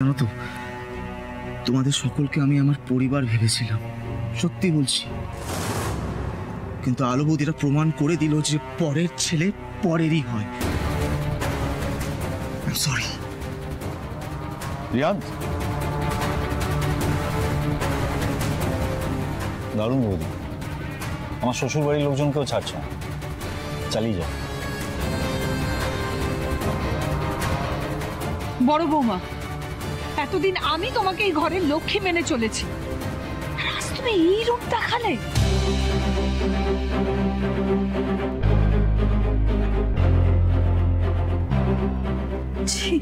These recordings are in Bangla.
জানো তো, তোমাদের সকলকে আমি আমার পরিবার ভেবেছিলাম, সত্যি বলছি। কিন্তু আলো বৌদিরা প্রমাণ করে দিল যে পরের ছেলে পরেরই হয়। সরি রিয়ান, দারুণ বৌদি, আমার শ্বশুর বাড়ির লোকজনকেও ছাড়ছে না, চালিয়ে যাও। বড় বৌমা, এতদিন আমি তোমাকে এই ঘরের লক্ষ্মী মেনে চলেছি, আজ তুমি এই রূপ দেখালে। ছি,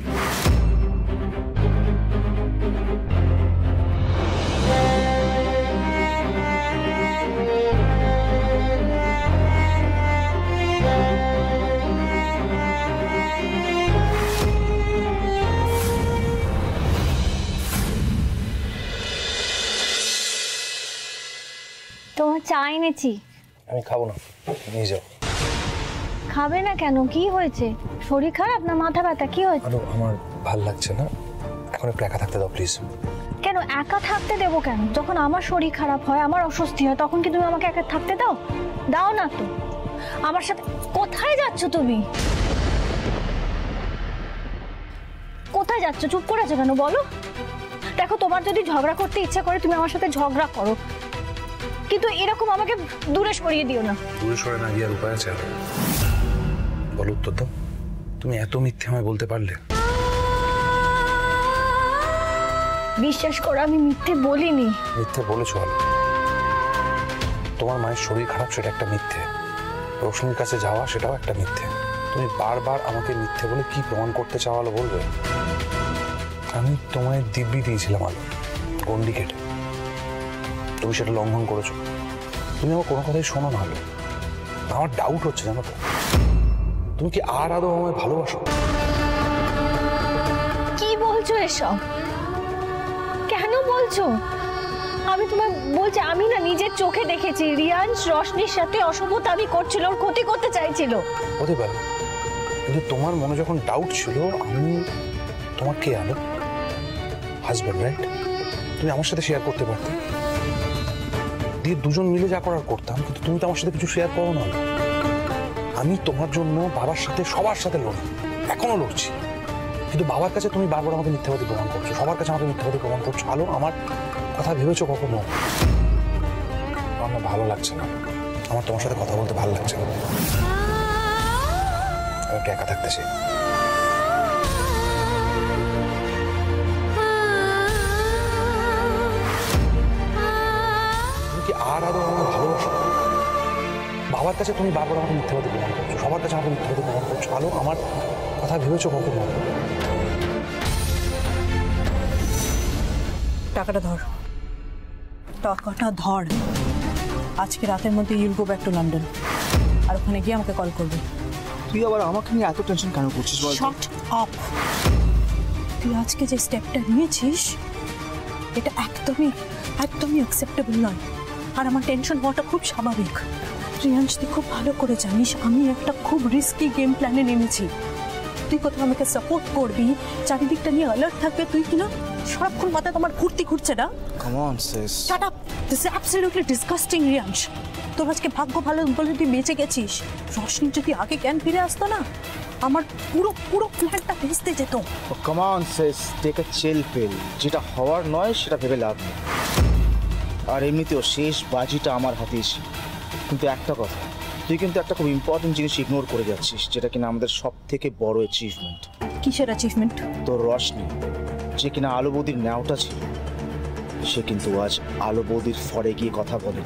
তোমার চা এনেছি। আমি খাবো না, নিয়ে যাও। খাবে না কেন? কি হয়েছে? শরীর খারাপ না মাথা ব্যথা? কি হয়েছে? আরে আমার ভাল লাগছে না, এখন একটু একা থাকতে দাও প্লিজ। কেন একা থাকতে দেবো কেন? যখন আমার শরীর খারাপ হয়, আমার অস্বস্তি হয়, তখন কি তুমি আমাকে একা থাকতে দাও? দাও না তো। আমার সাথে কোথায় যাচ্ছ তুমি? কোথায় যাচ্ছ? চুপ করে আছো কেন বলো? দেখো, তোমার যদি ঝগড়া করতে ইচ্ছা করে তুমি আমার সাথে ঝগড়া করো, কিন্তু এরকম আমাকে দূরে সরিয়ে দিও না। দূরে সরে না গিয়ে আর উপায় আছে? বলো উত্তর দাও, তুমি এত মিথ্যে আমায় বলতে পারলে? বিশ্বাস করো, আমি মিথ্যে বলিনি। মিথ্যে বলেছো আলো। তোমার মায়ের শরীর খারাপ সেটা একটা মিথ্যে, রোশনির কাছে যাওয়া সেটাও একটা মিথ্যে। তুমি বারবার আমাকে মিথ্যে বলে কি প্রমাণ করতে চাও আলো বলবে? আমি তোমায় দিব্যি দিয়েছিলাম আলো, গন্ডি কেটে, তুমি সেটা লঙ্ঘন করেছো। তুমি আমার কোনো কথাই শোনো না আলো। আমার ডাউট হচ্ছে, জানো তো, তুমি কি আর আদৌ আমায় ভালোবাসো? কি বলছো এসব? কেন বলছো? আমি তোমায় বলছি, আমি না নিজের চোখে দেখেছি রিয়ান্স রশনির সাথে অশুভতামি করছিল, ওর ক্ষতি করতে চাইছিল। হতে পারে, কিন্তু তোমার মনে যখন ডাউট ছিল, আমি তোমার কে আলো? Husband, right? তুমি আমার সাথে শেয়ার করতে পারতে, দিয়ে দুজন মিলে যা করার করতাম, কিন্তু তুমি তো আমার সাথে কিছু শেয়ার করো না। আমি তোমার জন্য বাবার সাথে সবার সাথে লড়ি, এখনো লড়ছি, কিন্তু বাবার কাছে তুমি বারবার আমাকে মিথ্যাবাদী প্রমাণ করছো, সবার কাছে আমাকে মিথ্যাবাদী প্রমাণ করছো। আলো, আমার কথা ভেবেছো কখনো? আমার ভালো লাগছে না, আমার তোমার সাথে কথা বলতে ভালো লাগছে না, আমি একটু একা থাকতে চাই। তুমি কি আর আদৌ আমাকে ভালোবাসো? বাবার কাছে তুমি বারবার আমাকে মিথ্যাবাদী প্রমাণ করছো, সবার কাছে আমাকে মিথ্যাবাদী প্রমাণ করছো। আলো, আমার কথা ভেবেছো কখনো? টাকাটা ধর, টাকাটা ধর। আজকে রাতের মধ্যে ইউল গো ব্যাক টু লন্ডন, আর ওখানে গিয়ে আমাকে কল করবি। তুই আবার আমাকে নিয়ে এত টেনশন কেন করছিস বল? Shot up. তুই আজকে যে স্টেপটা নিয়েছিস এটা একদমই অ্যাকসেপ্টেবল নয়, আর আমার টেনশন হওয়াটা খুব স্বাভাবিক। রিয়ান্স, তুই খুব ভালো করে জানিস আমি একটা খুব রিস্কি গেম প্ল্যানে নেমেছি। তুই কোথাও আমাকে সাপোর্ট করবি, চারিদিকটা নিয়ে অ্যালার্ট থাকবে, তুই কিনা সারাক্ষণ মাথা তোমার ঘুরছে না। Come on sis, shut up. This is absolutely disgusting রিয়ান্স। তোর আজকে ভাগ্য ভালো বলে তুই বেঁচে গেছিস। রশনি যদি আগে জ্ঞান ফিরে আসতো না, আমার পুরো প্ল্যানটা ভেস্তে যেত। Come on sis, take a chill pill. যেটা হওয়ার নয় সেটা ভেবে লাভ নেই, আর এমনিতেও শেষ বাজিটা আমার হাতেই ছিল। কিন্তু একটা কথা, তুই কিন্তু একটা খুব ইম্পর্টেন্ট জিনিস ইগনোর করে যাচ্ছিস, যেটা কিনা আমাদের সব থেকে বড় অ্যাচিভমেন্ট। কিসের অ্যাচিভমেন্ট? তোর রশনি, যে কিনা আলো বৌদির ন্যাওটা ছিল, সে কিন্তু আজ আলো বৌদির ফরে গিয়ে কথা বলে।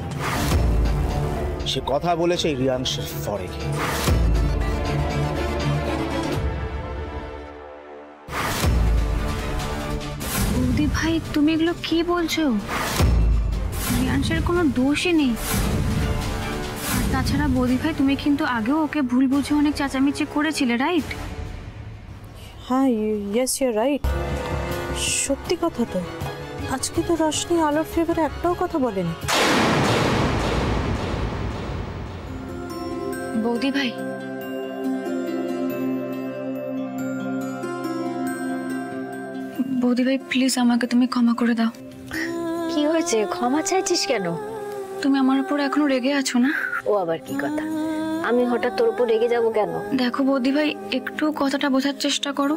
সে কথা বলেছে রিয়াংশের ফরে গিয়ে। বৌদি ভাই, তুমি এগুলো কি বলছো? রিয়ান্সের কোনো দোষই নেই। আর তাছাড়া বৌদি ভাই, তুমি কিন্তু আগেও ওকে ভুল বুঝে অনেক চেঁচামেচি করেছিলে, রাইট? হ্যাঁ, ইয়েস ইউ রাইট। সত্যি কথা তো, আজকে তো রশনি আলোর ফেভারে একটাও কথা বলেনি। বৌদি ভাই, বৌদি ভাই প্লিজ আমাকে তুমি ক্ষমা করে দাও। কি হয়েছে, ক্ষমা চাইছিস কেন? তুমি আমার উপর এখনো রেগে আছো না? ও আবার কি কথা, আমি হঠাৎ তোর উপর রেগে যাব কেন? দেখো বৌদি ভাই, একটু কথাটা বোঝার চেষ্টা করো।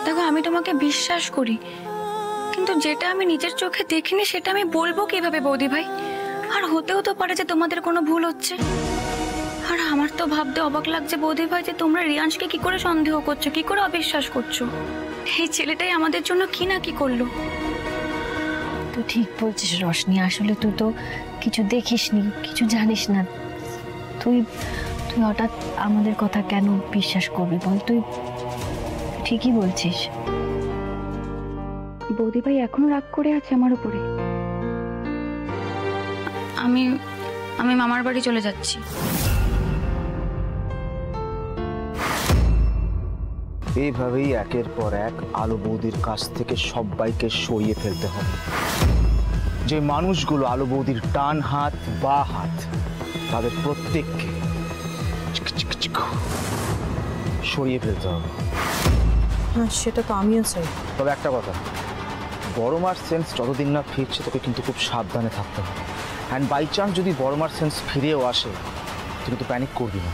দেখো আমি তোমাকে বিশ্বাস করি, কিন্তু যেটা আমি নিজের চোখে দেখিনি সেটা আমি বলবো কিভাবে বৌদি ভাই? আর হতেও তো পারে যে তোমাদের কোনো ভুল হচ্ছে। আর আমার তো ভাবতে অবাক লাগছে বৌদি ভাই যে তোমরা রিয়াংশকে কি করে সন্দেহ করছো, কি করে অবিশ্বাস করছো। এই ছেলেটাই আমাদের জন্য কি না কি করলো। তুই ঠিক বলছিস রশনি, আসলে তুই তো কিছু দেখিসনি, কিছু জানিস না। তুই তুই হঠাৎ আমাদের কথা কেন বিশ্বাস করবি বল? তুই ঠিকই বলছিস। বৌদি ভাই এখনো রাগ করে আছে আমার উপরে। আমি আমি মামার বাড়ি চলে যাচ্ছি। এইভাবেই একের পর এক আলো বৌদির কাছ থেকে সবাইকে সরিয়ে ফেলতে হবে। যে মানুষগুলো আলো বৌদির ডান হাত বা হাত, তাদের প্রত্যেককে সরিয়ে ফেলতে হবে। হ্যাঁ, সেটা তো আমিও চাই। তবে একটা কথা, বড় মার সেন্স যতদিন না ফিরছে তোকে কিন্তু খুব সাবধানে থাকতে হবে। অ্যান্ড বাই চান্স যদি বড় মার সেন্স ফিরেও আসে, তুই কিন্তু প্যানিক করবি না,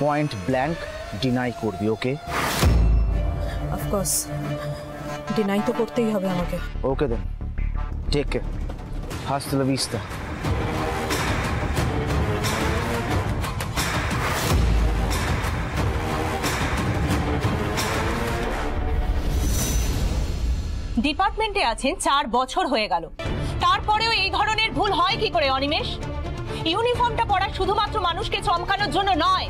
পয়েন্ট ব্ল্যাঙ্ক ডিনাই করবি। ওকে? অফকোর্স, ডিনাই তো করতেই হবে আমাকে। ওকে দেন, টেক কেয়ার, হাস্তা লা ভিস্তা। ডিপার্টমেন্টে আছেন 4 বছর হয়ে গেল, তারপরেও এই ধরনের ভুল হয় কি করে অনিমেষ? ইউনিফর্মটা পরা শুধুমাত্র মানুষকে চমকানোর জন্য নয়।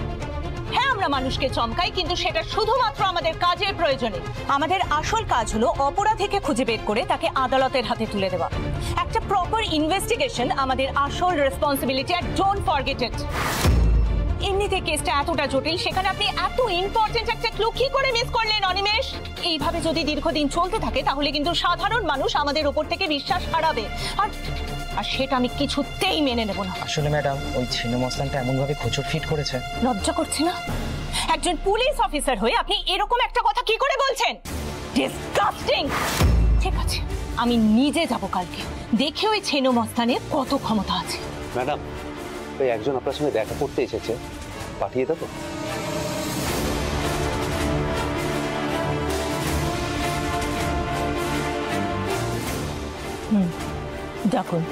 হ্যাঁ, আমরা মানুষকে চমকাই, কিন্তু সেটা শুধুমাত্র আমাদের কাজের প্রয়োজনে। আমাদের আসল কাজ হলো অপরাধীকে খুঁজে বের করে তাকে আদালতের হাতে তুলে দেওয়া। একটা প্রপার ইনভেস্টিগেশন আমাদের আসল রেসপন্সিবিলিটি, আর ডোন্ট ফরগেট ইট। এমনিতে কেসটা এতটা জটিল, সেখানে আপনি এত ইম্পর্টেন্ট একটা ক্লু কি করে মিস করলেন অনিমেষ? এইভাবে যদি দীর্ঘদিন চলতে থাকে তাহলে কিন্তু সাধারণ মানুষ আমাদের উপর থেকে বিশ্বাস হারাবে, আর সেটা আমি কিছুতেই মেনে নেব না। আসলে ম্যাডাম, ওই ছিন্নমস্তানটা এমনভাবে খোঁচট ফিট করেছে। লজ্জা করছে না? একজন পুলিশ অফিসার হয়ে আপনি এরকম একটা কথা কি করে বলছেন? ডিসগাস্টিং। ঠিক আছে, আমি নিজে যাব কালকে, দেখে ওই ছিন্নমস্তানের কত ক্ষমতা আছে। ম্যাডাম, ওই একজন আপনার সঙ্গে দেখা করতে এসেছে, পাঠিয়ে দেবো? ডাকুন।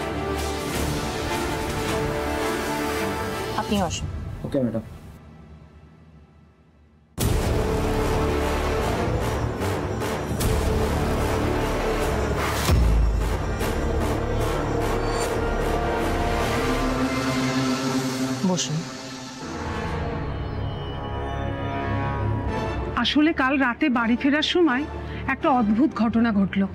আপনি আসুন। Okay madam. বসুন। আসলে কাল রাতে বাড়ি ফেরার সময় একটা অদ্ভুত ঘটনা ঘটলো।